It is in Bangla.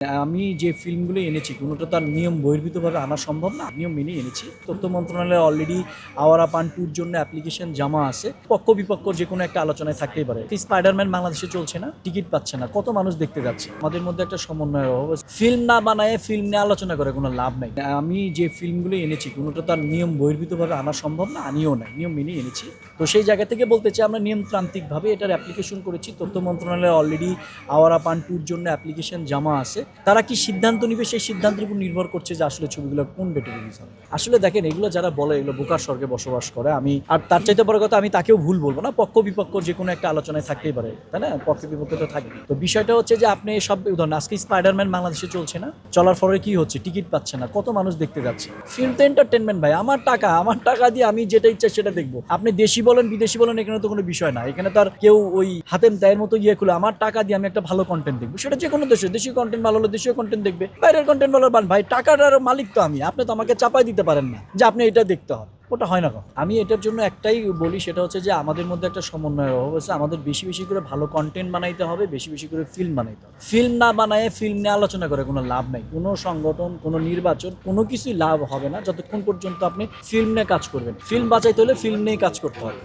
আমি যে ফিল্মগুলো এনেছি কোনোটা তার নিয়ম বহির্ভূতভাবে আনা সম্ভব না, নিয়ম মেনেই এনেছি। তথ্য মন্ত্রণালয়ে অলরেডি আওয়ারা পান 2-র জন্য অ্যাপ্লিকেশন জমা আছে। পক্ষ বিপক্ষ যে কোনো একটা আলোচনায় থাকতেই পারে। স্পাইডারম্যান বাংলাদেশে চলছে না, টিকিট পাচ্ছে না, কত মানুষ দেখতে যাচ্ছে। আমাদের মধ্যে একটা সমন্বয়ের অভাব আছে। ফিল্ম না বানায় ফিল্ম নিয়ে আলোচনা করে কোনো লাভ নাই। আমি যে ফিল্মগুলো এনেছি কোনোটা তার নিয়ম বহির্ভূতভাবে আনা সম্ভব না, আনিও নাই, নিয়ম মেনেই এনেছি। তো সেই জায়গা থেকে বলতে চাই আমরা নিয়মতান্ত্রিকভাবে এটার অ্যাপ্লিকেশন করেছি। তথ্য মন্ত্রণালয়ে অলরেডি আওয়ারা পান 2-র জন্য অ্যাপ্লিকেশন জমা আছে। তারা কি সিদ্ধান্ত নিবে সেই সিদ্ধান্তের উপর নির্ভর করছে যে আসলে ছবিগুলো কোন ডেটে রিলিজ হবে। আসলে দেখেন, এগুলো যারা বলে এগুলো বোকার স্বর্গে বসবাস করে। আমি আর তার চাইতে বড় কথা, আমি তাকেও ভুল বলবো না। পক্ষ বিপক্ষ যে কোনো একটা আলোচনায় থাকতেই পারে, তাই না? পক্ষ বিপক্ষ তো থাকবে। তো বিষয়টা হচ্ছে যে আপনি সব উদাহরণ, আজকে স্পাইডারম্যান বাংলাদেশে চলছে না, চলার পরে কি হচ্ছে, টিকিট পাচ্ছে না, কত মানুষ দেখতে যাচ্ছে। ফিল্ম তো এন্টারটেনমেন্ট ভাই, আমার টাকা দিয়ে আমি যেটা ইচ্ছা সেটা দেখবো। আপনি দেশি বলেন বিদেশি বলেন, এখানে তো কোনো বিষয় না। এখানে তার কেউ ওই হাতেম তাইয়ের মতো খুলে আমার টাকা দিয়ে আমি একটা ভালো কন্টেন্ট দেখবো। সেটা যে কোনো দেশীয় কন্টেন্ট ভালো হলে দেশীয় কন্টেন্ট দেখবে, বাইরের কন্টেন্ট ভালো ভাই, টাকাটার মালিক তো আমি, আপনি তো আমাকে চাপাই দিতে পারেন না যে আপনি এটা দেখতে হবে। ওটা হয় না কখন। আমি এটার জন্য একটাই বলি, সেটা হচ্ছে যে আমাদের মধ্যে একটা সমন্বয়ের অভাব আছে। আমাদের বেশি বেশি করে ভালো কন্টেন্ট বানাইতে হবে, বেশি বেশি করে ফিল্ম বানাইতে হবে। ফিল্ম না বানায় ফিল্ম নিয়ে আলোচনা করে কোনো লাভ নাই। কোনো সংগঠন, কোনো নির্বাচন, কোনো কিছুই লাভ হবে না যতক্ষণ পর্যন্ত আপনি ফিল্ম নিয়ে কাজ করবেন। ফিল্ম বাঁচাইতে হলে ফিল্ম নিয়ে কাজ করতে হবে।